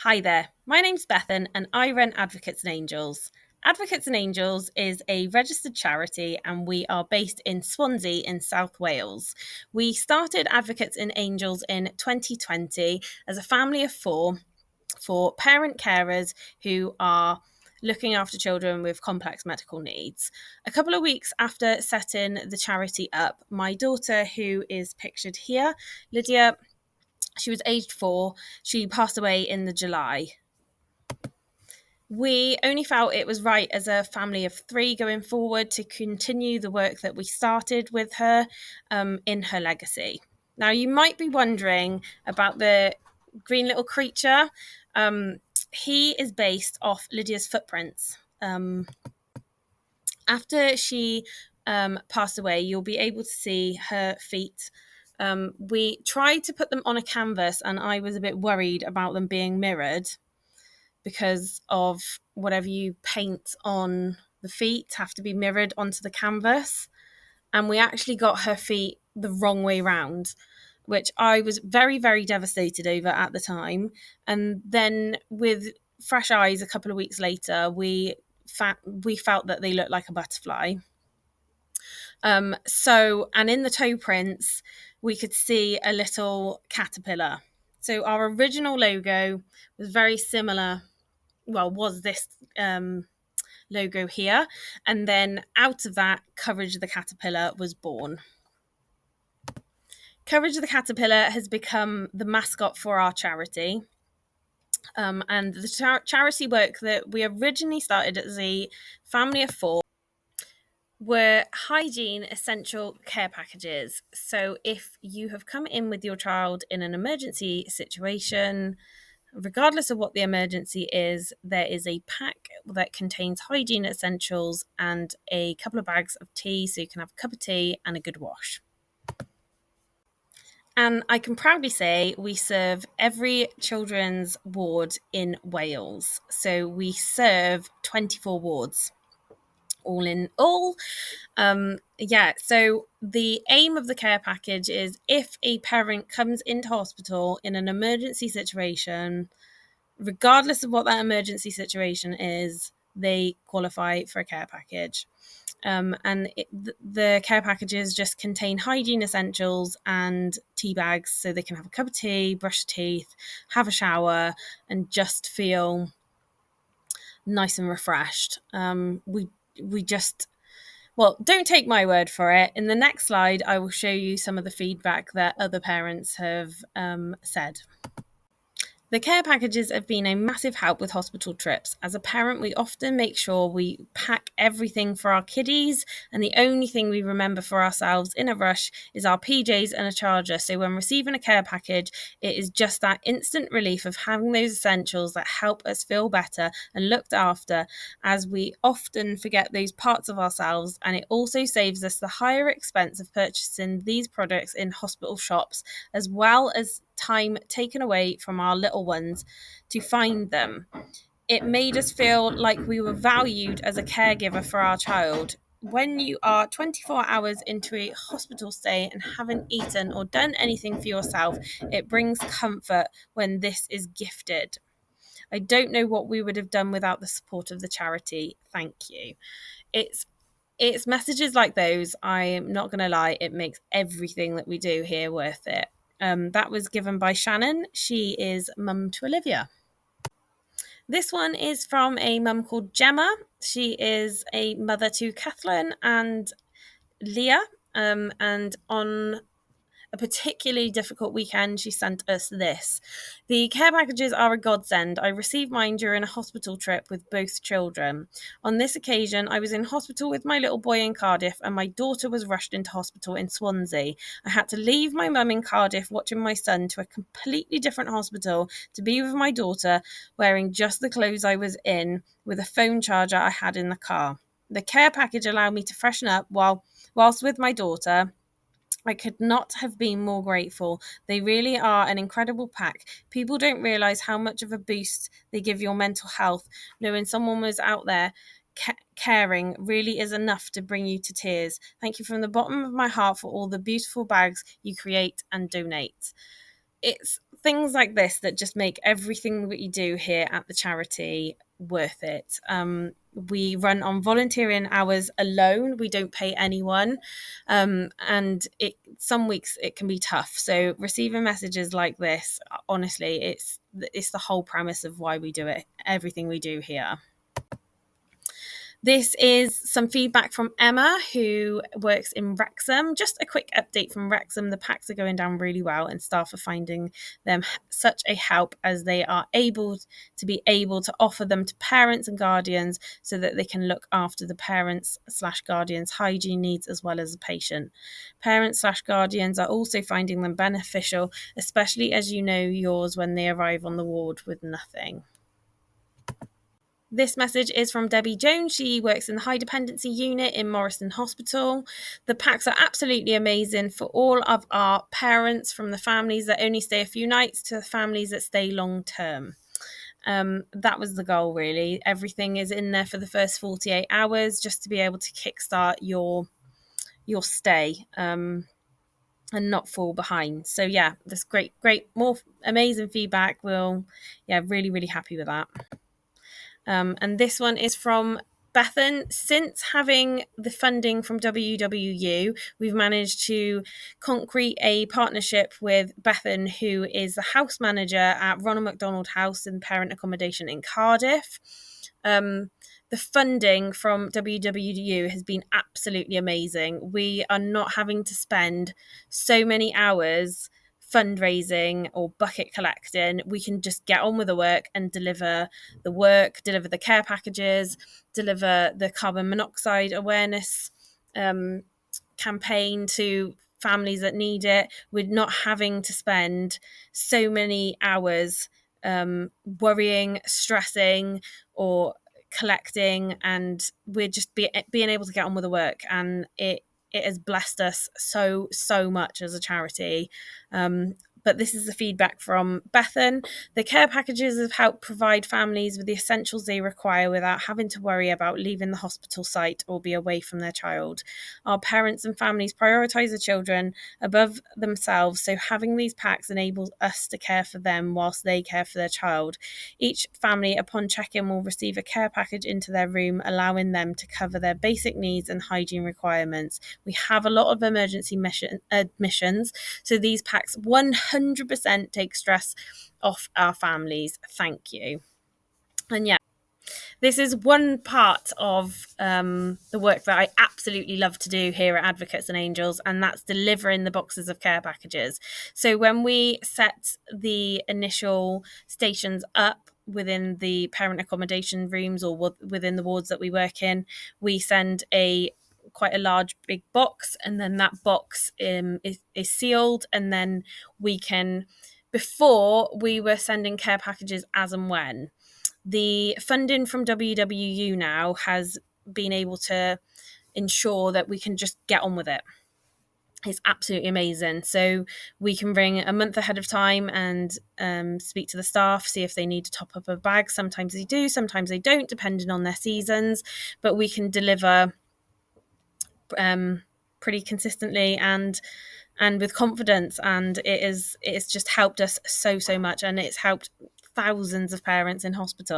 Hi there, my name's Bethan and I run Advocates and Angels. Advocates and Angels is a registered charity and we are based in Swansea in South Wales. We started Advocates and Angels in 2020 as a family of four for parent carers who are looking after children with complex medical needs. A couple of weeks after setting the charity up, my daughter, who is pictured here, Lydia, she was aged 4. She passed away in the July. We only felt it was right as a family of 3 going forward to continue the work that we started with her in her legacy. Now, you might be wondering about the green little creature. He is based off Lydia's footprints. After she passed away, you'll be able to see her feet. We tried to put them on a canvas, and I was a bit worried about them being mirrored because of whatever you paint on the feet have to be mirrored onto the canvas. And we actually got her feet the wrong way round, which I was very, very devastated over at the time. And then with fresh eyes a couple of weeks later, we felt that they looked like a butterfly. And in the toe prints, we could see a little caterpillar. So our original logo was very similar, was this logo here. And then out of that, Courage the Caterpillar was born. Courage the Caterpillar has become the mascot for our charity. And the charity work that we originally started as a family of 4 were hygiene essential care packages. So if you have come in with your child in an emergency situation, regardless of what the emergency is, there is a pack that contains hygiene essentials and a couple of bags of tea so you can have a cup of tea and a good wash. And I can proudly say we serve every children's ward in Wales. So we serve 24 wards. All in all. So the aim of the care package is if a parent comes into hospital in an emergency situation, regardless of what that emergency situation is, they qualify for a care package. The care packages just contain hygiene essentials and tea bags so they can have a cup of tea, brush their teeth, have a shower, and just feel nice and refreshed. Don't take my word for it. In the next slide, I will show you some of the feedback that other parents have said. The care packages have been a massive help with hospital trips. As a parent, we often make sure we pack everything for our kiddies, and the only thing we remember for ourselves in a rush is our PJs and a charger. So when receiving a care package, it is just that instant relief of having those essentials that help us feel better and looked after, as we often forget those parts of ourselves, and it also saves us the higher expense of purchasing these products in hospital shops, as well as time taken away from our little ones to find them. It made us feel like we were valued as a caregiver for our child. When you are 24 hours into a hospital stay and haven't eaten or done anything for yourself, it brings comfort when this is gifted. I don't know what we would have done without the support of the charity. Thank you. It's messages like those, I am not going to lie, it makes everything that we do here worth it. That was given by Shannon. She is mum to Olivia. This one is from a mum called Gemma. She is a mother to Kathleen and Leah. And on a particularly difficult weekend, she sent us this. The care packages are a godsend. I received mine during a hospital trip with both children. On this occasion, I was in hospital with my little boy in Cardiff and my daughter was rushed into hospital in Swansea. I had to leave my mum in Cardiff watching my son to a completely different hospital to be with my daughter, wearing just the clothes I was in with a phone charger I had in the car. The care package allowed me to freshen up whilst with my daughter. I could not have been more grateful. They really are an incredible pack. People don't realise how much of a boost they give your mental health. Knowing someone was out there caring really is enough to bring you to tears. Thank you from the bottom of my heart for all the beautiful bags you create and donate. It's things like this that just make everything that you do here at the charity worth it. We run on volunteering hours alone. We don't pay anyone, and some weeks it can be tough. So receiving messages like this, honestly, it's the whole premise of why we do it. Everything we do here. This is some feedback from Emma, who works in Wrexham. Just a quick update from Wrexham. The packs are going down really well and staff are finding them such a help, as they are able to offer them to parents and guardians so that they can look after the parents/guardians' hygiene needs as well as the patient. Parents/guardians are also finding them beneficial, especially as you know yours when they arrive on the ward with nothing. This message is from Debbie Jones. She works in the high dependency unit in Morriston Hospital. The packs are absolutely amazing for all of our parents, from the families that only stay a few nights to the families that stay long term. That was the goal, really. Everything is in there for the first 48 hours just to be able to kickstart your stay and not fall behind. So yeah, that's great, more amazing feedback. Really, really happy with that. And this one is from Bethan. Since having the funding from WWU, we've managed to concrete a partnership with Bethan, who is the house manager at Ronald McDonald House and Parent Accommodation in Cardiff. The funding from WWU has been absolutely amazing. We are not having to spend so many hours fundraising or bucket collecting. We can just get on with the work and deliver the care packages, deliver the carbon monoxide awareness campaign to families that need it. We're not having to spend so many hours worrying, stressing, or collecting, and we're just being able to get on with the work, and it has blessed us so much as a charity. But this is the feedback from Bethan. The care packages have helped provide families with the essentials they require without having to worry about leaving the hospital site or be away from their child. Our parents and families prioritise the children above themselves, so having these packs enables us to care for them whilst they care for their child. Each family, upon check-in, will receive a care package into their room, allowing them to cover their basic needs and hygiene requirements. We have a lot of emergency admissions, so these packs 100% take stress off our families. Thank you. And yeah, this is one part of the work that I absolutely love to do here at Advocates and Angels, and that's delivering the boxes of care packages. So when we set the initial stations up within the parent accommodation rooms or within the wards that we work in, we send quite a large big box, and then that box is sealed, and then before we were sending care packages as and when. The funding from WWU now has been able to ensure that we can just get on with it. It's absolutely amazing. So we can ring a month ahead of time and speak to the staff, see if they need to top up a bag. Sometimes they do, sometimes they don't, depending on their seasons. But we can deliver pretty consistently and with confidence, and it's just helped us so much, and it's helped thousands of parents in hospital.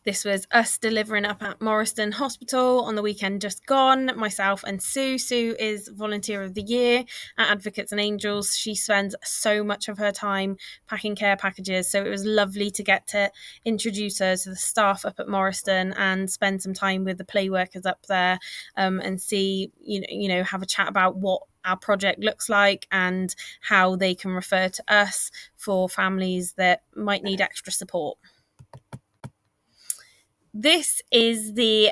This was us delivering up at Morriston Hospital on the weekend just gone. Myself and Sue. Sue is Volunteer of the Year at Advocates and Angels. She spends so much of her time packing care packages, so it was lovely to get to introduce her to the staff up at Morriston and spend some time with the play workers up there, and see, have a chat about what our project looks like and how they can refer to us for families that might need extra support. This is the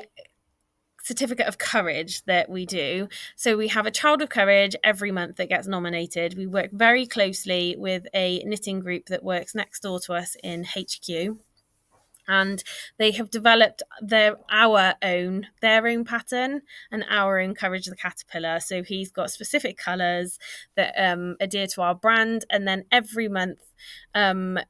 certificate of courage that we do. So we have a child of courage every month that gets nominated. We work very closely with a knitting group that works next door to us in HQ. And they have developed their own pattern and our own Courage the Caterpillar. So he's got specific colours that adhere to our brand. And then every month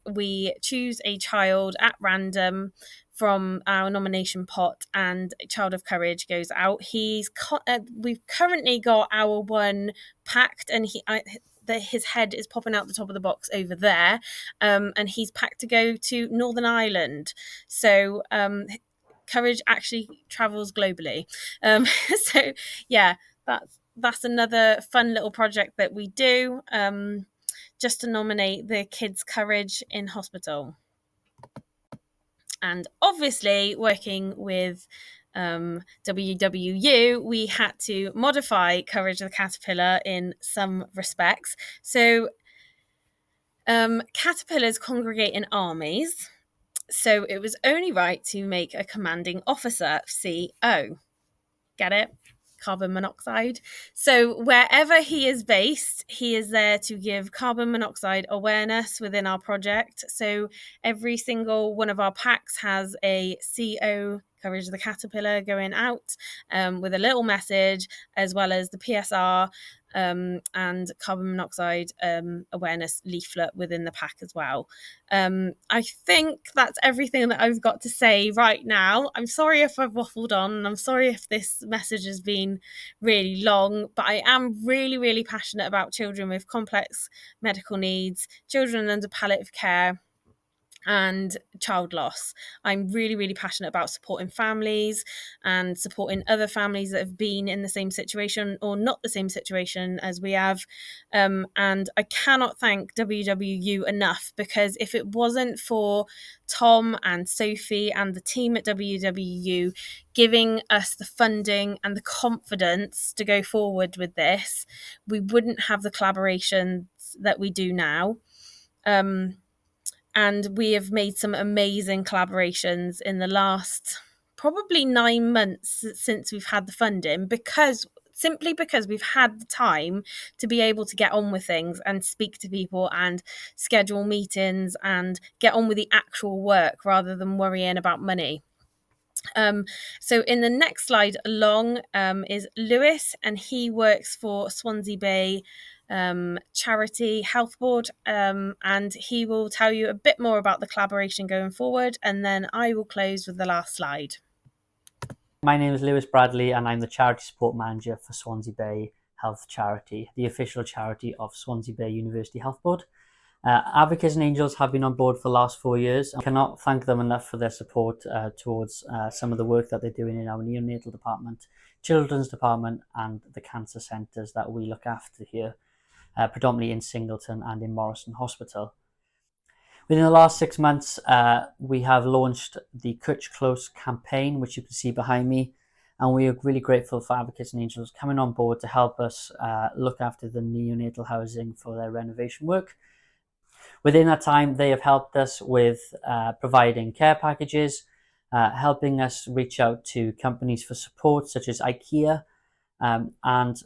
we choose a child at random from our nomination pot, and Child of Courage goes out. We've currently got our one packed, and his head is popping out the top of the box over there, and he's packed to go to Northern Ireland. So courage actually travels globally. So yeah, that's another fun little project that we do, just to nominate the kids' courage in hospital. And obviously, working with WWU, we had to modify Courage the Caterpillar in some respects. So caterpillars congregate in armies, so it was only right to make a commanding officer, CO. Get it? Carbon monoxide. So wherever he is based, he is there to give carbon monoxide awareness within our project. So every single one of our packs has a CO, Courage the Caterpillar, going out with a little message, as well as the PSR and carbon monoxide awareness leaflet within the pack as well. I think that's everything that I've got to say right now. I'm sorry if I've waffled on, and I'm sorry if this message has been really long, but I am really, really passionate about children with complex medical needs, children under palliative care, and child loss. I'm really, really passionate about supporting families and supporting other families that have been in the same situation or not the same situation as we have. And I cannot thank WWU enough, because if it wasn't for Tom and Sophie and the team at WWU giving us the funding and the confidence to go forward with this, we wouldn't have the collaborations that we do now. And we have made some amazing collaborations in the last probably 9 months since we've had the funding, simply because we've had the time to be able to get on with things and speak to people and schedule meetings and get on with the actual work rather than worrying about money. So in the next slide along is Lewis, and he works for Swansea Bay Charity Health Board, and he will tell you a bit more about the collaboration going forward, and then I will close with the last slide. My name is Lewis Bradley, and I'm the Charity Support Manager for Swansea Bay Health Charity, the official charity of Swansea Bay University Health Board. Advocates and Angels have been on board for the last 4 years. I cannot thank them enough for their support towards some of the work that they're doing in our neonatal department, children's department, and the cancer centres that we look after here, predominantly in Singleton and in Morrison Hospital. Within the last 6 months, we have launched the Cutch Close campaign, which you can see behind me, and we are really grateful for Advocates and Angels coming on board to help us look after the neonatal housing for their renovation work. Within that time, they have helped us with providing care packages, helping us reach out to companies for support such as IKEA, and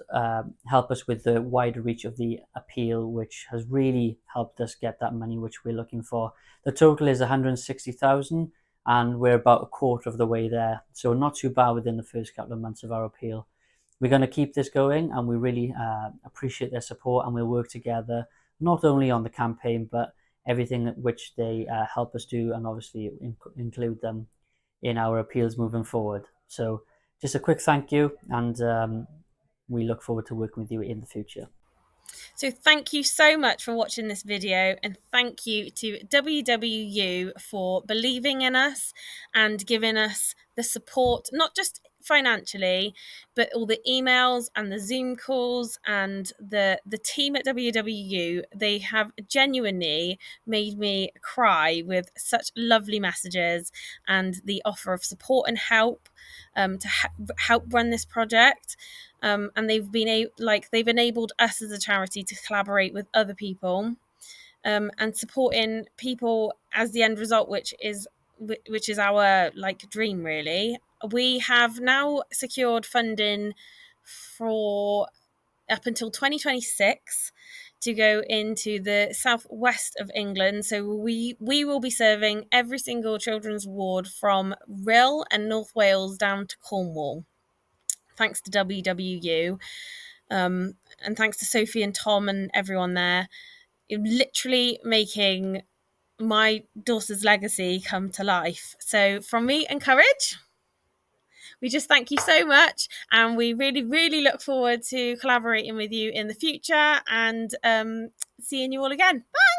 help us with the wider reach of the appeal, which has really helped us get that money which we're looking for. The total is 160,000, and we're about a quarter of the way there, so not too bad within the first couple of months of our appeal. We're going to keep this going, and we really appreciate their support, and we'll work together not only on the campaign but everything which they help us do, and obviously include them in our appeals moving forward. So just a quick thank you, and we look forward to working with you in the future. So thank you so much for watching this video, and thank you to WWU for believing in us and giving us the support, not just financially, but all the emails and the Zoom calls, and the team at WWU. They have genuinely made me cry with such lovely messages and the offer of support and help to help run this project. And they've enabled us as a charity to collaborate with other people, and supporting people as the end result, which is our dream, really. We have now secured funding for up until 2026 to go into the southwest of England. So we will be serving every single children's ward from Rhyl and North Wales down to Cornwall, thanks to WWU, and thanks to Sophie and Tom and everyone there. Literally making my daughter's legacy come to life. So from me and Courage, we just thank you so much, and we really, really look forward to collaborating with you in the future and seeing you all again. Bye.